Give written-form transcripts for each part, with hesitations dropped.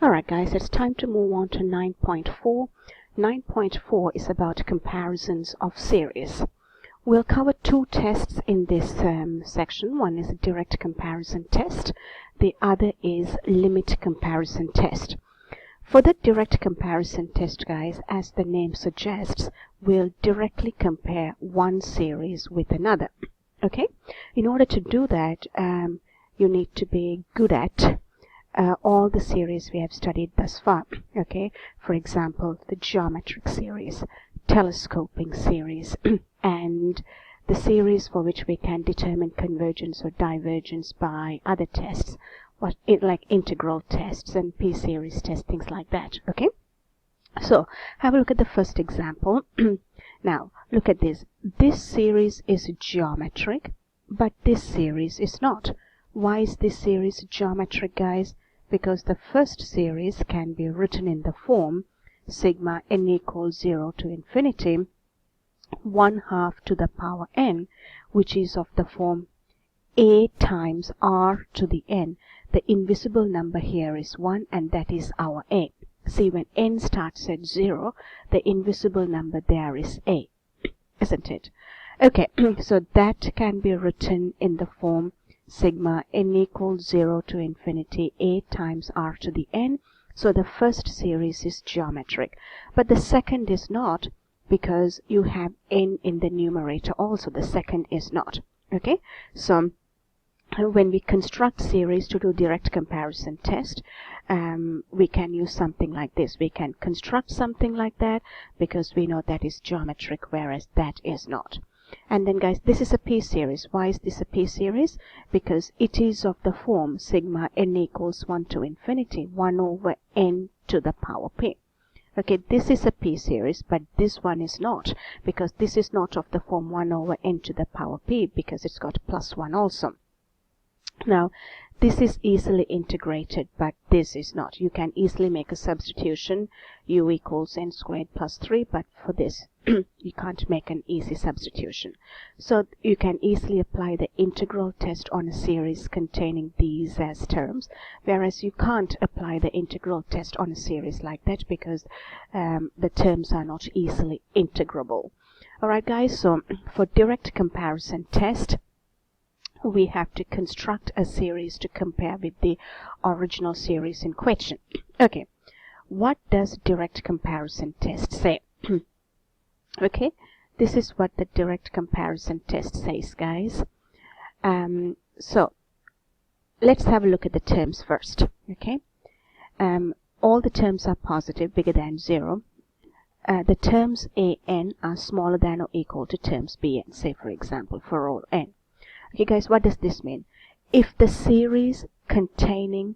Alright guys, it's time to move on to 9.4. 9.4 is about comparisons of series. We'll cover two tests in this section. One is a direct comparison test. The other is limit comparison test. For the direct comparison test, guys, as the name suggests, we'll directly compare one series with another. Okay? In order to do that, you need to be good at all the series we have studied thus far. Okay, for example, the geometric series, telescoping series, and the series for which we can determine convergence or divergence by other tests, like integral tests and p-series tests, things like that. Okay, so have a look at the first example. Now look at this. This series is geometric, but this series is not. Why is this series geometric, guys? Because the first series can be written in the form sigma n equals 0 to infinity 1/2 to the power n, which is of the form a times r to the n. The invisible number here is 1, and that is our a. See, when n starts at 0, the invisible number there is a, isn't it? Okay, so that can be written in the form sigma n equals 0 to infinity a times r to the n. So the first series is geometric, but the second is not, because you have n in the numerator also. The second is not. Okay, so when we construct series to do direct comparison test, we can use something like this. We can construct something like that because we know that is geometric, whereas that is not. And then, guys, this is a p-series. Why is this a p-series? Because it is of the form sigma n equals 1 to infinity 1 over n to the power p. Okay, this is a p-series, but this one is not, because this is not of the form 1 over n to the power p, because it's got plus 1 also. Now, this is easily integrated, but this is not. You can easily make a substitution, u equals n squared plus 3, but for this, you can't make an easy substitution. So you can easily apply the integral test on a series containing these as terms, whereas you can't apply the integral test on a series like that because the terms are not easily integrable. Alright guys, so for direct comparison test, we have to construct a series to compare with the original series in question. Okay, what does direct comparison test say? Okay, this is what the direct comparison test says, guys. So let's have a look at the terms first. Okay, all the terms are positive, bigger than 0. The terms an are smaller than or equal to terms bn, say for example for all n. Okay guys, what does this mean? If the series containing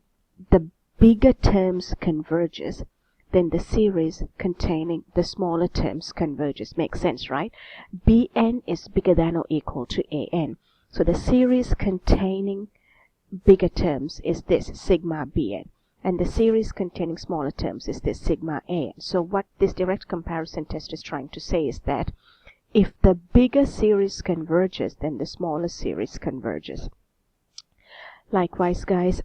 the bigger terms converges, then the series containing the smaller terms converges. Makes sense, right? Bn is bigger than or equal to an. So the series containing bigger terms is this, sigma bn. And the series containing smaller terms is this, sigma an. So what this direct comparison test is trying to say is that if the bigger series converges, then the smaller series converges. Likewise, guys,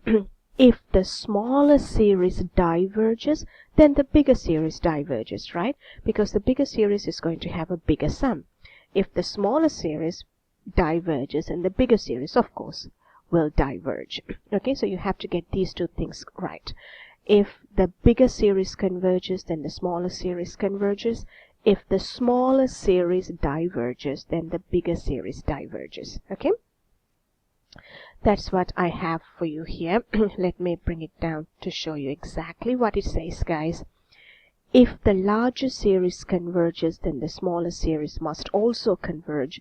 if the smaller series diverges, then the bigger series diverges, right? Because the bigger series is going to have a bigger sum. If the smaller series diverges, and the bigger series, of course, will diverge. Okay, so you have to get these two things right. If the bigger series converges, then the smaller series converges. If the smaller series diverges, then the bigger series diverges. Okay, that's what I have for you here. Let me bring it down to show you exactly what it says, guys. If the larger series converges, then the smaller series must also converge.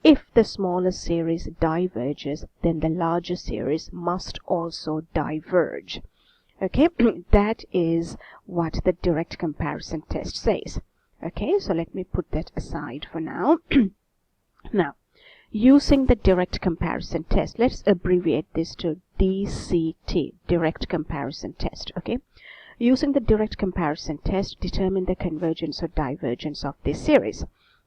If the smaller series diverges, then the larger series must also diverge. Okay, that is what the direct comparison test says. Okay, so let me put that aside for now. Now, using the direct comparison test, let's abbreviate this to DCT, direct comparison test. Okay, using the direct comparison test, determine the convergence or divergence of this series.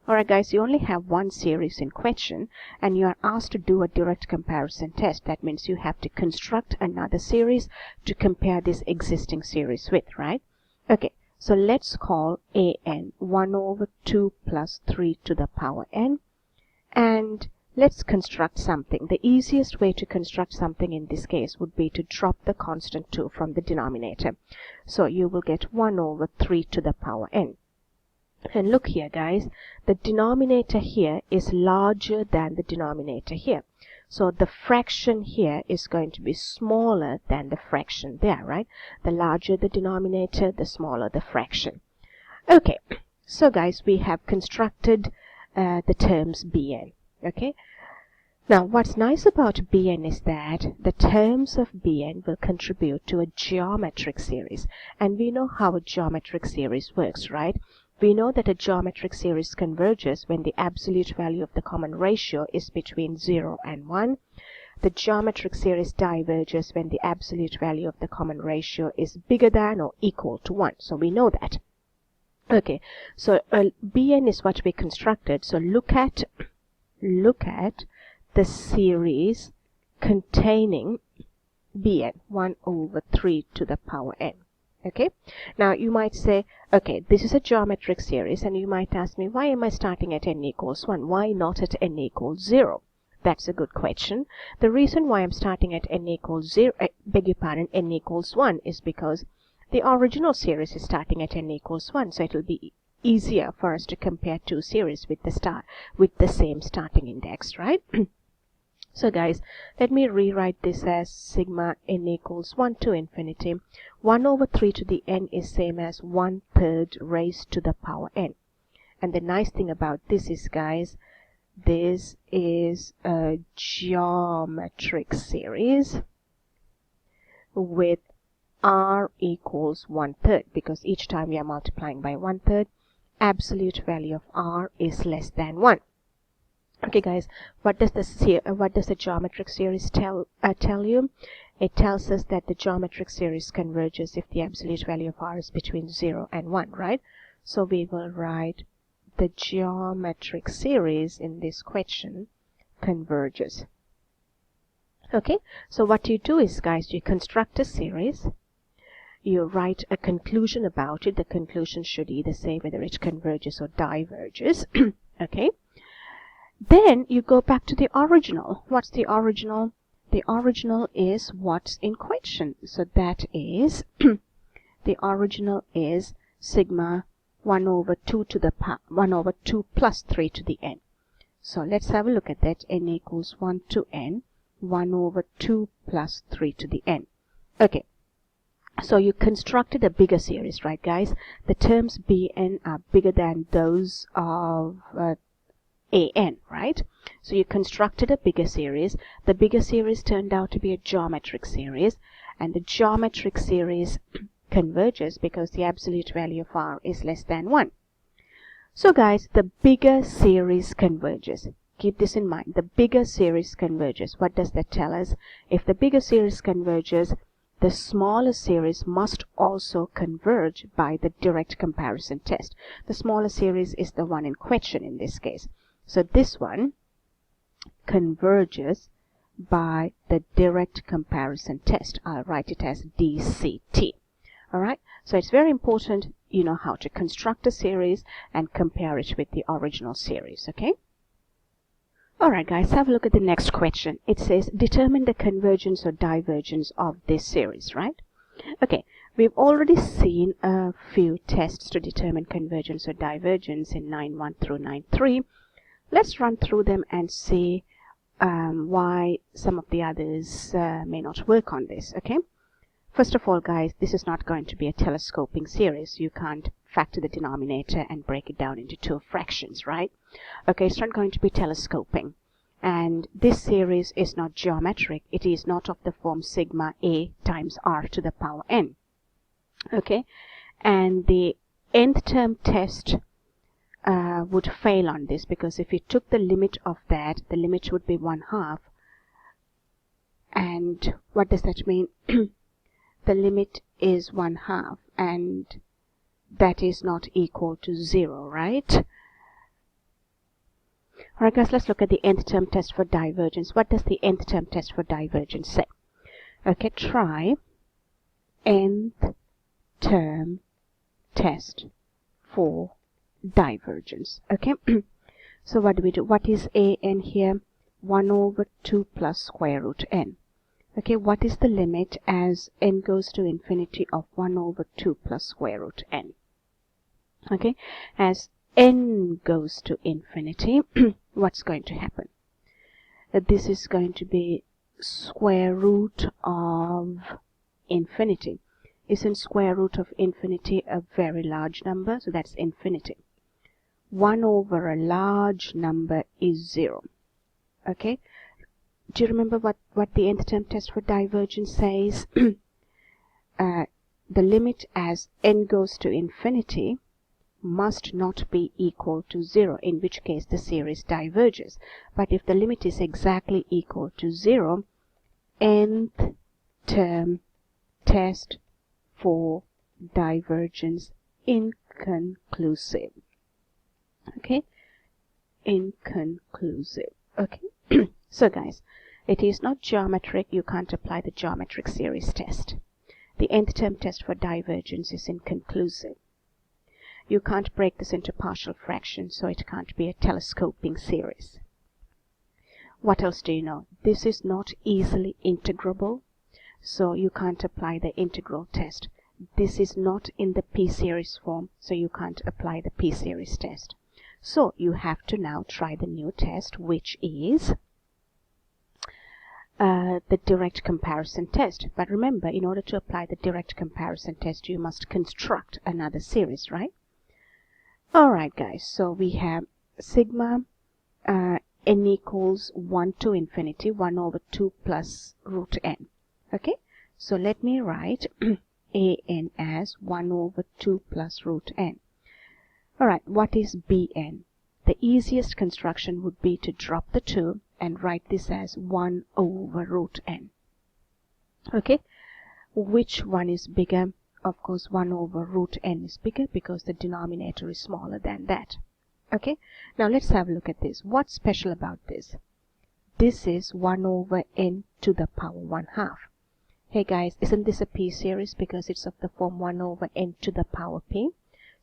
Alright guys, you only have one series in question and you are asked to do a direct comparison test. That means you have to construct another series to compare this existing series with, right? Okay, so let's call an 1 over 2 plus 3 to the power n, and let's construct something. The easiest way to construct something in this case would be to drop the constant 2 from the denominator. So you will get 1 over 3 to the power n. And look here guys, the denominator here is larger than the denominator here. So the fraction here is going to be smaller than the fraction there, right? The larger the denominator, the smaller the fraction. Okay, so guys, we have constructed the terms Bn. Okay, now what's nice about Bn is that the terms of Bn will contribute to a geometric series. And we know how a geometric series works, right? We know that a geometric series converges when the absolute value of the common ratio is between 0 and 1. The geometric series diverges when the absolute value of the common ratio is bigger than or equal to 1. So we know that. Okay, so Bn is what we constructed. So look at the series containing Bn, 1 over 3 to the power n. Okay, now you might say, okay, this is a geometric series, and you might ask me, why am I starting at n equals 1? Why not at n equals 0? That's a good question. The reason why I'm starting at n equals 0, n equals 1 is because the original series is starting at n equals 1, so it will be easier for us to compare two series with the same starting index, right? So guys, let me rewrite this as sigma n equals 1 to infinity. 1 over 3 to the n is same as 1/3 raised to the power n. And the nice thing about this is, guys, this is a geometric series with r equals 1/3, because each time we are multiplying by 1/3, absolute value of r is less than 1. Okay guys, what does the geometric series tell you? It tells us that the geometric series converges if the absolute value of r is between 0 and 1, right? So we will write the geometric series in this question converges. Okay, so what you do is, guys, you construct a series, you write a conclusion about it. The conclusion should either say whether it converges or diverges. Okay. Then you go back to the original. What's the original? The original is what's in question. So that is, the original is sigma 1 over 2 to the 1 over 2 plus 3 to the n. So let's have a look at that. N equals 1 to n, 1 over 2 plus 3 to the n. Okay. So you constructed a bigger series, right, guys? The terms Bn are bigger than those of an, right? So you constructed a bigger series. The bigger series turned out to be a geometric series, and the geometric series converges because the absolute value of r is less than 1. So guys, the bigger series converges. Keep this in mind. The bigger series converges. What does that tell us? If the bigger series converges, the smaller series must also converge by the direct comparison test. The smaller series is the one in question in this case. So this one converges by the direct comparison test. I'll write it as DCT. Alright, so it's very important you know how to construct a series and compare it with the original series, okay? Alright guys, have a look at the next question. It says, determine the convergence or divergence of this series, right? Okay, we've already seen a few tests to determine convergence or divergence in 9.1 through 9.3. Let's run through them and see why some of the others may not work on this, okay? First of all, guys, this is not going to be a telescoping series. You can't factor the denominator and break it down into two fractions, right? Okay, it's not going to be telescoping. And this series is not geometric. It is not of the form sigma a times r to the power n. Okay, and the nth term test would fail on this, because if you took the limit of that, the limit would be 1/2. And what does that mean? The limit is 1/2, and that is not equal to 0, right? Alright guys, let's look at the nth term test for divergence. What does the nth term test for divergence say? Okay, try nth term test for divergence. Okay, so what do we do? What is an here? 1 over 2 plus square root n. Okay, what is the limit as n goes to infinity of 1 over 2 plus square root n? Okay, as n goes to infinity, what's going to happen? This is going to be square root of infinity. Isn't square root of infinity a very large number? So that's infinity. 1 over a large number is 0. Okay, do you remember what the nth term test for divergence says? The limit as n goes to infinity must not be equal to 0, in which case the series diverges. But if the limit is exactly equal to 0, nth term test for divergence inconclusive. Okay, inconclusive. Okay, so guys, it is not geometric. You can't apply the geometric series test. The nth term test for divergence is inconclusive. You can't break this into partial fractions, so it can't be a telescoping series. What else do you know? This is not easily integrable, so you can't apply the integral test. This is not in the p-series form, so you can't apply the p-series test. So you have to now try the new test, which is the direct comparison test. But remember, in order to apply the direct comparison test, you must construct another series, right? Alright guys, so we have sigma n equals 1 to infinity, 1 over 2 plus root n. Okay, so let me write an as 1 over 2 plus root n. Alright, what is bn? The easiest construction would be to drop the 2 and write this as 1 over root n. Okay, which one is bigger? Of course, 1 over root n is bigger because the denominator is smaller than that. Okay, now let's have a look at this. What's special about this? This is 1 over n to the power 1/2. Hey guys, isn't this a p-series because it's of the form 1 over n to the power p?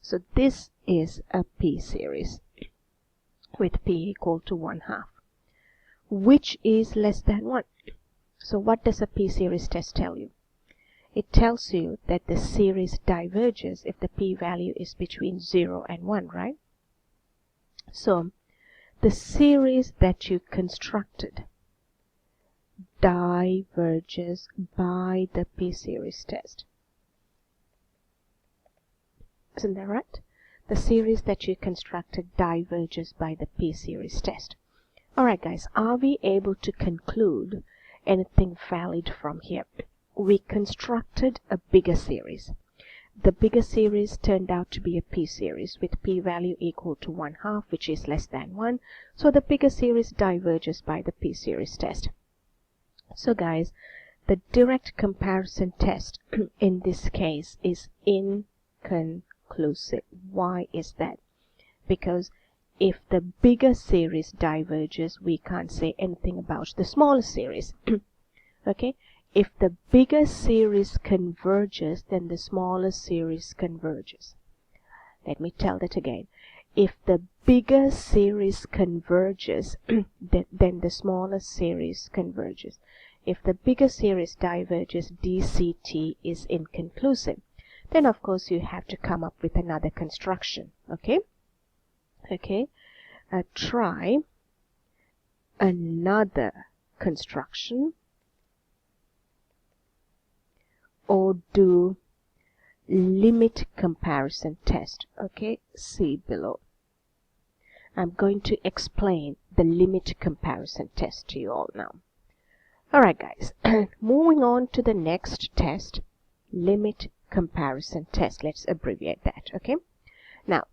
So this is a p-series with p equal to 1/2, which is less than 1. So what does a p-series test tell you? It tells you that the series diverges if the p-value is between 0 and 1, right? So the series that you constructed diverges by the p-series test. Isn't that right? The series that you constructed diverges by the p-series test. Alright guys, are we able to conclude anything valid from here? We constructed a bigger series. The bigger series turned out to be a p-series with p-value equal to 1/2, which is less than 1. So the bigger series diverges by the p-series test. So guys, the direct comparison test in this case is inconclusive. Why is that? Because if the bigger series diverges, we can't say anything about the smaller series. Okay? If the bigger series converges, then the smaller series converges. Let me tell that again. If the bigger series converges, then the smaller series converges. If the bigger series diverges, DCT is inconclusive. Then of course you have to come up with another construction. Okay? Okay? Try another construction, or do limit comparison test. Okay, see below. I'm going to explain the limit comparison test to you all now. Alright guys, moving on to the next test, limit comparison test. Let's abbreviate that. Okay, now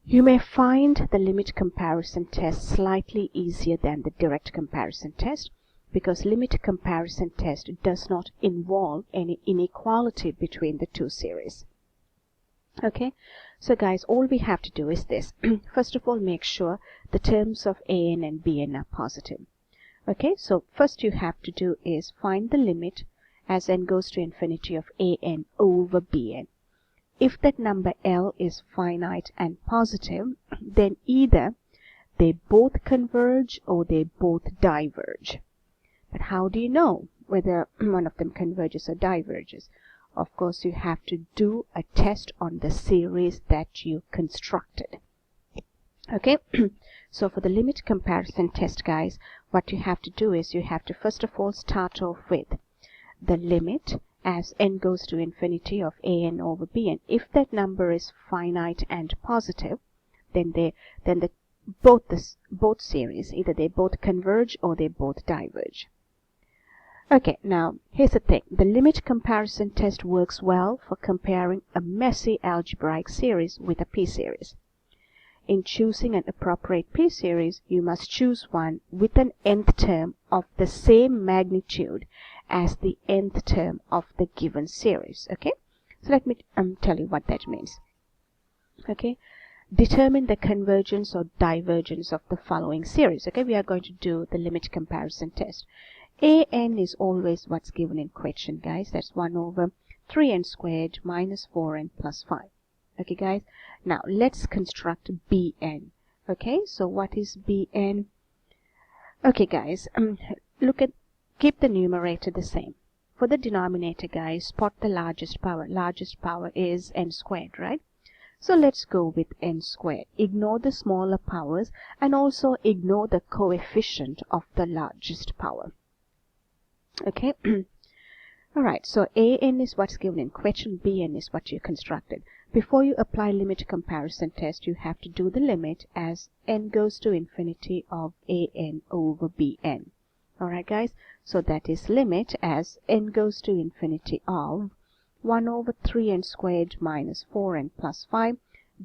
you may find the limit comparison test slightly easier than the direct comparison test, because limit comparison test does not involve any inequality between the two series. Okay, so guys, all we have to do is this. First of all, make sure the terms of an and bn are positive. Okay, so first you have to do is find the limit as n goes to infinity of an over bn. If that number L is finite and positive, then either they both converge or they both diverge. But how do you know whether one of them converges or diverges? Of course, you have to do a test on the series that you constructed. Okay, so for the limit comparison test, guys, what you have to do is you have to first of all start off with the limit as n goes to infinity of an over bn. If that number is finite and positive, then both series, either they both converge or they both diverge. Okay, now here's the thing. The limit comparison test works well for comparing a messy algebraic series with a p-series. In choosing an appropriate p-series, you must choose one with an nth term of the same magnitude as the nth term of the given series. Okay, so let me tell you what that means. Okay, determine the convergence or divergence of the following series. Okay, we are going to do the limit comparison test. An is always what's given in question, guys. That's 1 over 3n squared minus 4n plus 5. Okay, guys. Now, let's construct bn. Okay, so what is bn? Okay, guys. Keep the numerator the same. For the denominator, guys, spot the largest power. Largest power is n squared, right? So let's go with n squared. Ignore the smaller powers and also ignore the coefficient of the largest power. Okay. Alright, so an is what's given in question, bn is what you constructed. Before you apply limit comparison test, you have to do the limit as n goes to infinity of an over bn. Alright, guys, so that is limit as n goes to infinity of 1 over 3n squared minus 4n plus 5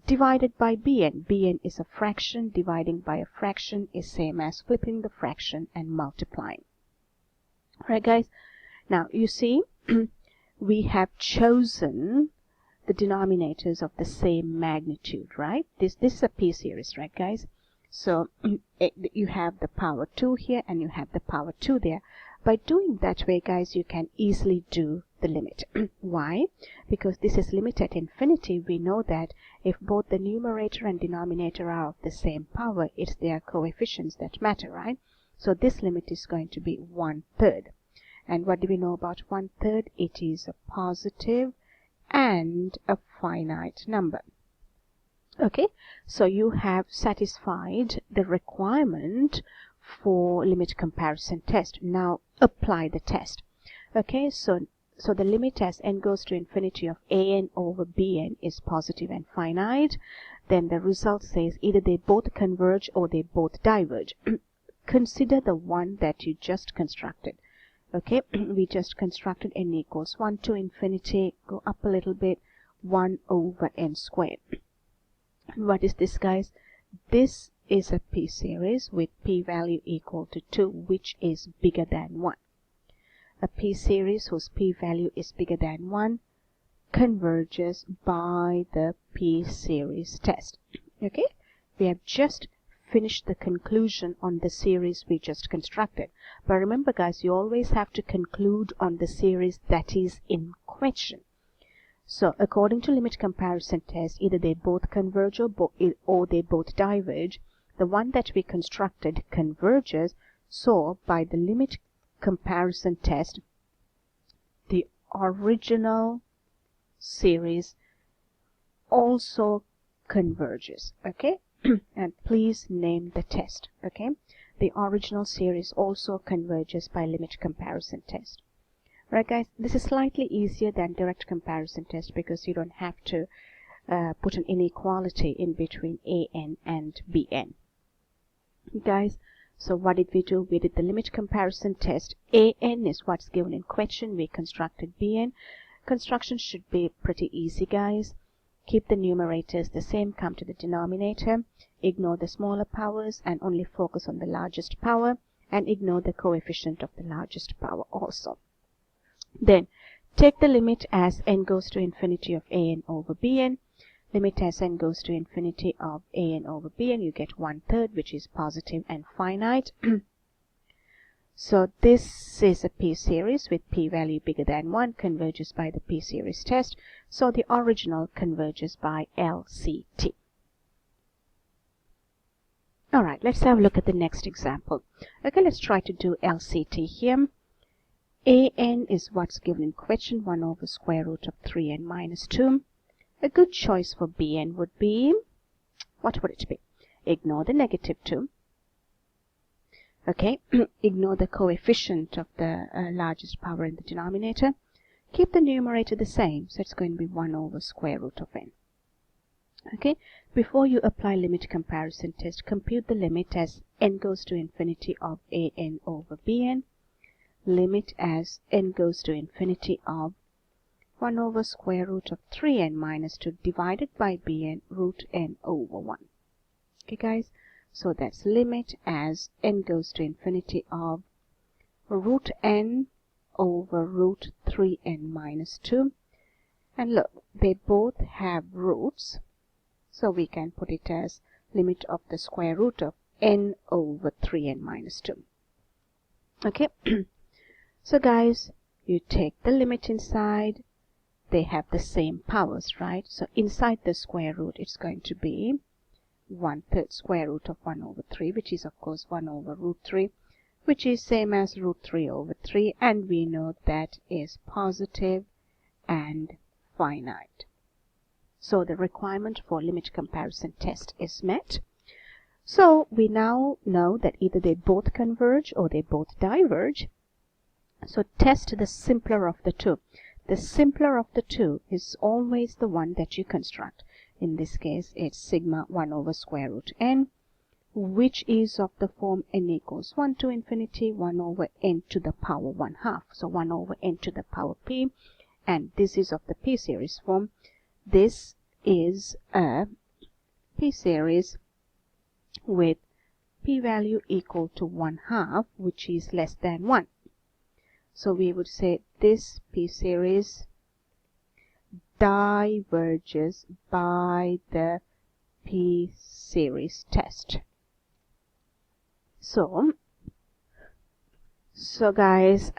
divided by bn. Bn is a fraction. Dividing by a fraction is same as flipping the fraction and multiplying. Alright, guys, now you see we have chosen the denominators of the same magnitude, right? This is a p-series, right, guys? So you have the power 2 here and you have the power 2 there. By doing that way, guys, you can easily do the limit. Why? Because this is limit at infinity. We know that if both the numerator and denominator are of the same power, it's their coefficients that matter, right? So this limit is going to be 1/3. And what do we know about 1/3? It is a positive and a finite number. Okay, so you have satisfied the requirement for limit comparison test. Now apply the test. Okay, so the limit as n goes to infinity of an over bn is positive and finite. Then the result says either they both converge or they both diverge. Consider the one that you just constructed. Okay, we just constructed n equals 1 to infinity, go up a little bit, 1 over n squared. What is this, guys? This is a p-series with p-value equal to 2, which is bigger than 1. A p-series whose p-value is bigger than 1 converges by the p-series test. Okay, we have just finished the conclusion on the series we just constructed. But remember, guys, you always have to conclude on the series that is in question. So according to limit comparison test, either they both converge or they both diverge. The one that we constructed converges. So by the limit comparison test, the original series also converges. Okay, and please name the test. Okay, the original series also converges by limit comparison test. Right, guys, this is slightly easier than direct comparison test because you don't have to put an inequality in between an and bn. Guys, so what did we do? We did the limit comparison test. An is what's given in question. We constructed bn. Construction should be pretty easy, guys. Keep the numerators the same, come to the denominator, ignore the smaller powers and only focus on the largest power, and ignore the coefficient of the largest power also. Then take the limit as n goes to infinity of an over bn. limit as n goes to infinity of an over bn, you get 1/3, which is positive and finite. So this is a p-series with p-value bigger than 1, converges by the p-series test. So the original converges by LCT. Alright, let's have a look at the next example. Okay, let's try to do LCT here. An is what's given in question, 1 over square root of 3n minus 2. A good choice for bn would be, what would it be? Ignore the negative 2. Okay, ignore the coefficient of the largest power in the denominator. Keep the numerator the same, so it's going to be 1 over square root of n. Okay, before you apply limit comparison test, compute the limit as n goes to infinity of an over bn. Limit as n goes to infinity of 1 over square root of 3n minus 2 divided by bn root n over 1. Okay, guys. So that's limit as n goes to infinity of root n over root 3n minus 2. And look, they both have roots. So we can put it as limit of the square root of n over 3n minus 2. Okay. So guys, you take the limit inside. They have the same powers, right? So inside the square root, it's going to be 1/3 square root of 1 over 3, which is of course 1 over root 3, which is same as root 3 over 3, and we know that is positive and finite. So the requirement for limit comparison test is met. So we now know that either they both converge or they both diverge. So test the simpler of the two. The simpler of the two is always the one that you construct. In this case, it's sigma 1 over square root n, which is of the form n equals 1 to infinity, 1 over n to the power 1/2. So 1 over n to the power p, and this is of the p-series form. This is a p-series with p-value equal to 1/2, which is less than 1. So we would say this p-series diverges by the p-series test. So guys,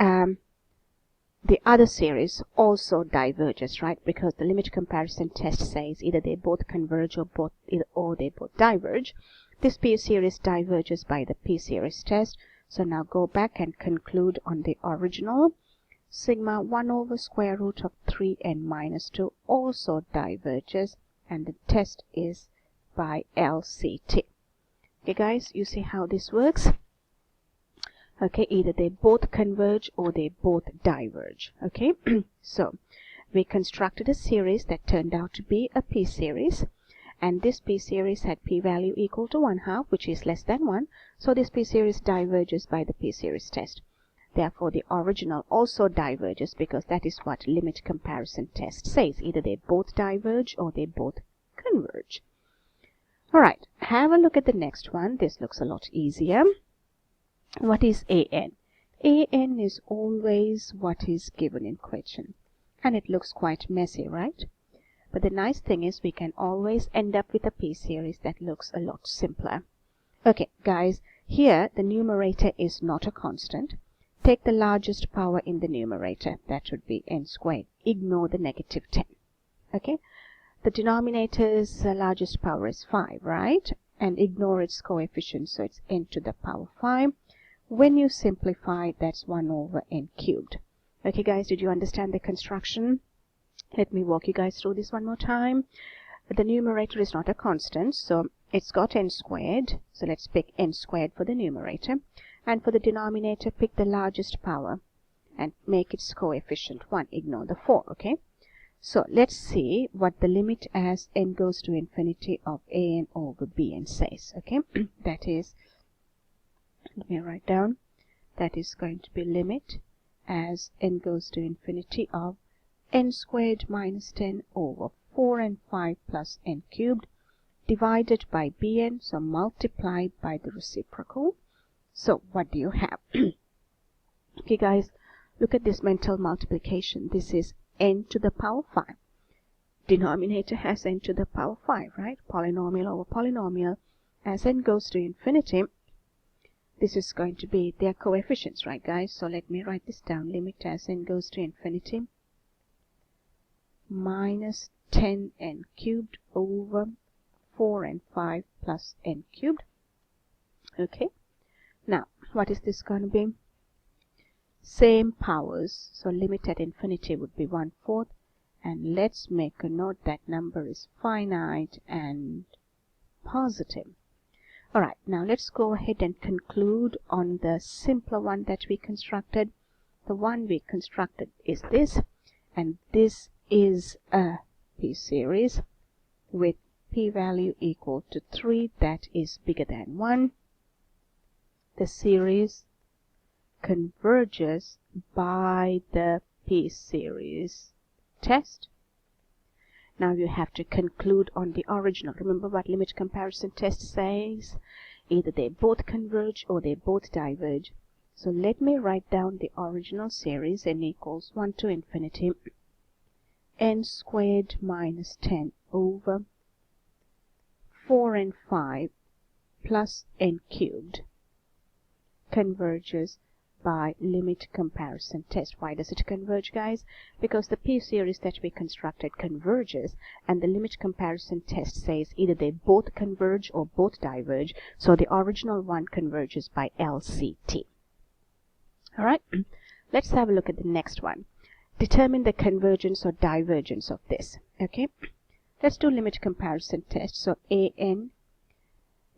the other series also diverges, right? Because the limit comparison test says either they both converge or they both diverge. This p-series diverges by the p-series test. So now go back and conclude on the original. Sigma 1 over square root of 3n minus 2 also diverges, and the test is by LCT. Okay guys, you see how this works? Okay, either they both converge or they both diverge. Okay, so we constructed a series that turned out to be a p-series, and this p-series had p-value equal to 1/2, which is less than 1. So this p-series diverges by the p-series test. Therefore, the original also diverges, because that is what limit comparison test says. Either they both diverge or they both converge. Alright, have a look at the next one. This looks a lot easier. What is an? An is always what is given in question. And it looks quite messy, right? But the nice thing is we can always end up with a p-series that looks a lot simpler. Okay, guys, here the numerator is not a constant. Take the largest power in the numerator. That would be n squared. Ignore the negative 10. Okay? The denominator's largest power is 5, right? And ignore its coefficient, so it's n to the power 5. When you simplify, that's 1 over n cubed. Okay, guys, did you understand the construction? Let me walk you guys through this one more time. The numerator is not a constant, so it's got n squared. So let's pick n squared for the numerator. And for the denominator, pick the largest power and make its coefficient 1. Ignore the 4, okay? So let's see what the limit as n goes to infinity of an over bn says, okay? That is, let me write down, that is going to be limit as n goes to infinity of n squared minus 10 over 4 and 5 plus n cubed divided by bn, so multiplied by the reciprocal. So what do you have? Okay guys, look at this mental multiplication. This is n to the power 5 denominator as n to the power 5, right? Polynomial over polynomial. As n goes to infinity, this is going to be their coefficients, right guys? So let me write this down. Limit as n goes to infinity minus 10n cubed over 4n 5 plus n cubed. Okay, now what is this going to be? Same powers, so limit at infinity would be 1/4, and let's make a note that number is finite and positive. Alright, now let's go ahead and conclude on the simpler one that we constructed. The one we constructed is this, and this is a p-series with p-value equal to 3 that is bigger than 1. The series converges by the p-series test. Now you have to conclude on the original. Remember what limit comparison test says? Either they both converge or they both diverge. So let me write down the original series. N equals 1 to infinity n squared minus 10 over 4n 5 plus n cubed converges by limit comparison test. Why does it converge, guys? Because the p-series that we constructed converges, and the limit comparison test says either they both converge or both diverge, so the original one converges by LCT. Alright, let's have a look at the next one. Determine the convergence or divergence of this. Okay, let's do limit comparison test. So an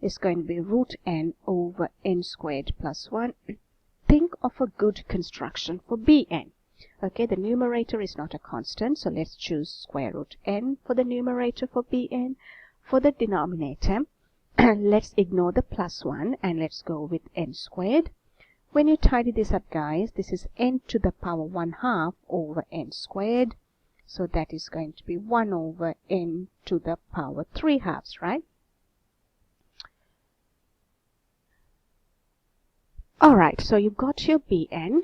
is going to be root n over n squared plus 1. Think of a good construction for Bn. Okay, the numerator is not a constant, so let's choose square root n for the numerator for Bn. For the denominator, let's ignore the plus 1 and let's go with n squared. When you tidy this up, guys, this is n to the power 1/2 over n squared. So that is going to be 1 over n to the power 3/2, right? Alright, so you've got your Bn,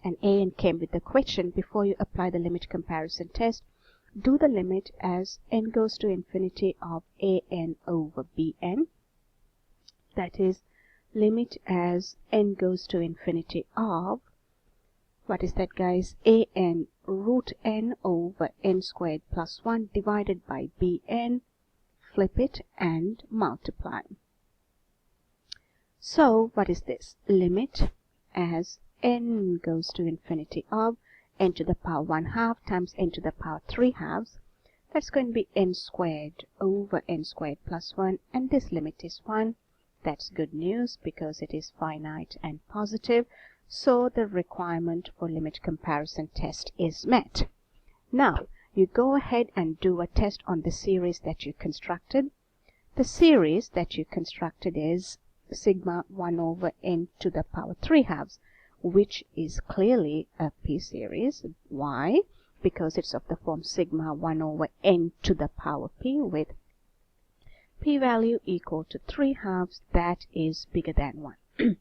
and an came with the question. Before you apply the limit comparison test, do the limit as n goes to infinity of an over Bn. That is, limit as n goes to infinity of, what is that, guys? An root n over n squared plus 1 divided by Bn. Flip it and multiply. So what is this? Limit as n goes to infinity of n to the power 1/2 times n to the power 3/2. That's going to be n squared over n squared plus 1, and this limit is 1. That's good news because it is finite and positive, so the requirement for limit comparison test is met. Now you go ahead and do a test on the series that you constructed. The series that you constructed is sigma 1 over n to the power 3/2, which is clearly a p-series. Why? Because it's of the form sigma 1 over n to the power p with p-value equal to 3/2 that is bigger than 1.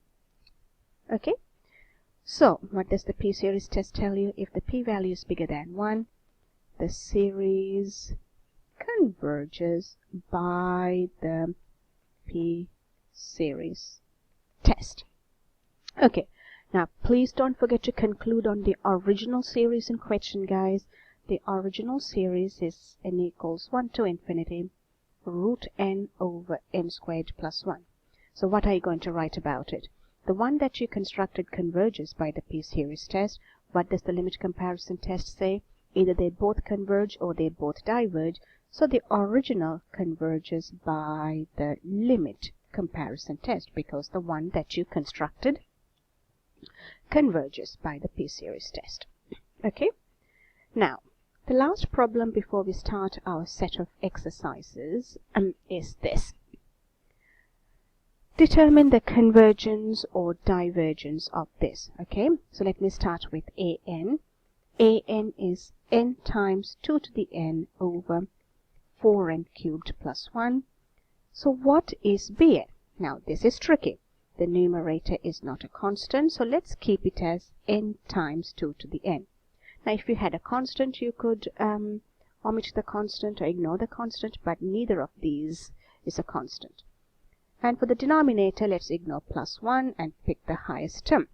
Okay, so what does the p-series test tell you? If the p-value is bigger than 1, the series converges by the p-series test. Okay, now please don't forget to conclude on the original series in question, guys. The original series is n equals 1 to infinity root n over n squared plus 1. So what are you going to write about it? The one that you constructed converges by the p-series test. What does the limit comparison test say? Either they both converge or they both diverge. So the original converges by the limit comparison test because the one that you constructed converges by the p-series test. Okay, now the last problem before we start our set of exercises is this. Determine the convergence or divergence of this. Okay, so let me start with an. An is n times 2 to the n over 4n cubed plus 1. So what is Bn? Now this is tricky. The numerator is not a constant, so let's keep it as n times 2 to the n. Now if you had a constant, you could omit the constant or ignore the constant, but neither of these is a constant. And for the denominator, let's ignore plus 1 and pick the highest term.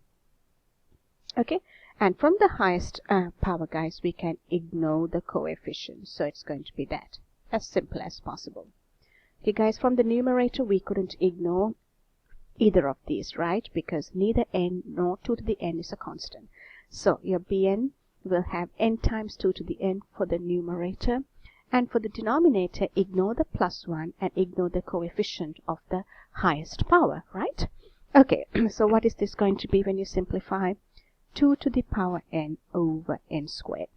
Okay, and from the highest power, guys, we can ignore the coefficient. So it's going to be that, as simple as possible. Okay, guys, from the numerator, we couldn't ignore either of these, right? Because neither n nor 2 to the n is a constant. So your bn will have n times 2 to the n for the numerator. And for the denominator, ignore the plus 1 and ignore the coefficient of the highest power, right? Okay, so what is this going to be when you simplify? 2 to the power n over n squared.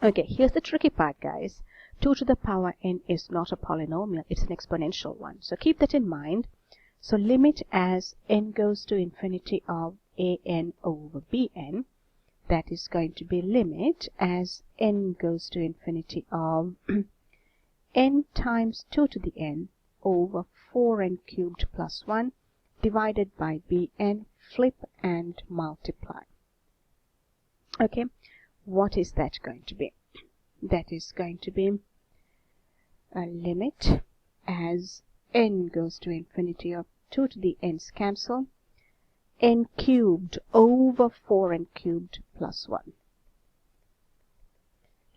Okay, here's the tricky part, guys. 2 to the power n is not a polynomial, it's an exponential one. So keep that in mind. So limit as n goes to infinity of an over bn. That is going to be limit as n goes to infinity of n times 2 to the n over 4n cubed plus 1 divided by bn, flip and multiply. Okay, what is that going to be? That is going to be a limit as n goes to infinity of 2 to the n's cancel, n cubed over 4n cubed plus 1.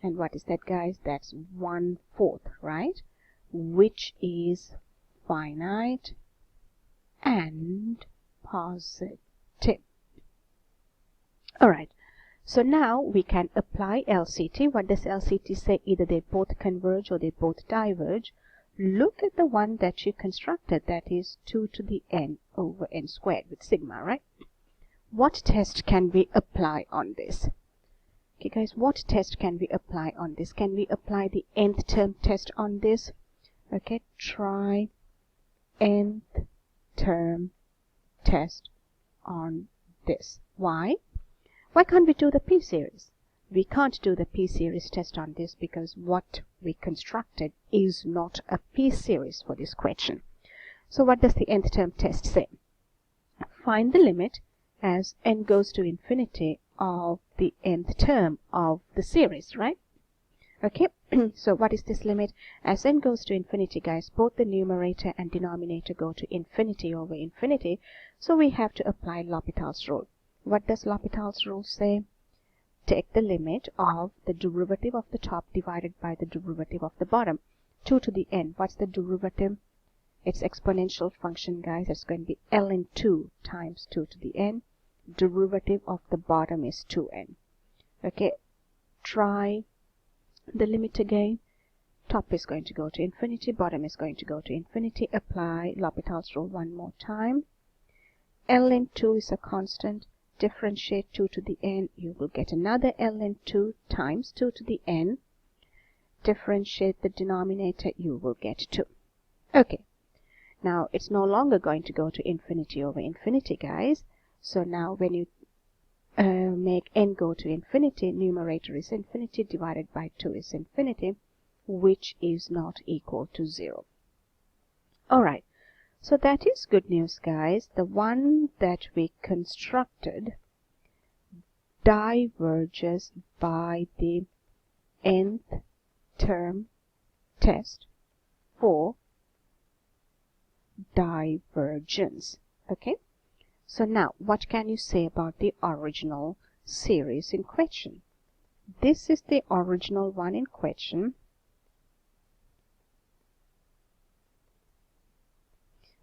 And what is that, guys? That's 1/4, right? Which is finite and positive. Alright, so now we can apply LCT. What does LCT say? Either they both converge or they both diverge. Look at the one that you constructed, that is 2 to the n over n squared with sigma, right? What test can we apply on this? Okay, guys, what test can we apply on this? Can we apply the nth term test on this? Okay, try nth term test on this. Why? Why can't we do the p-series? We can't do the p-series test on this because what we constructed is not a p-series for this question. So what does the nth term test say? Find the limit as n goes to infinity of the nth term of the series, right? Okay, so what is this limit? As n goes to infinity, guys, both the numerator and denominator go to infinity over infinity, so we have to apply L'Hopital's rule. What does L'Hopital's rule say? Take the limit of the derivative of the top divided by the derivative of the bottom. 2 to the n. What's the derivative? It's exponential function, guys. It's going to be ln2 times 2 to the n. Derivative of the bottom is 2n. Okay, try the limit again. Top is going to go to infinity, bottom is going to go to infinity. Apply L'Hopital's rule one more time. ln2 is a constant. Differentiate 2 to the n, you will get another ln2 times 2 to the n. Differentiate the denominator, you will get 2. Okay, now it's no longer going to go to infinity over infinity, guys. So now when you make n go to infinity, numerator is infinity, divided by 2 is infinity, which is not equal to 0. Alright. So that is good news, guys. The one that we constructed diverges by the nth term test for divergence. Okay? So now, what can you say about the original series in question? This is the original one in question.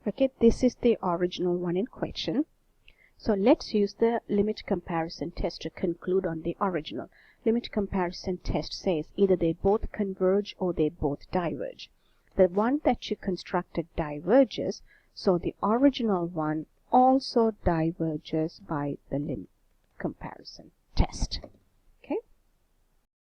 Okay, this is the original one in question. So let's use the limit comparison test to conclude on the original. Limit comparison test says either they both converge or they both diverge. The one that you constructed diverges, so the original one also diverges by the limit comparison test.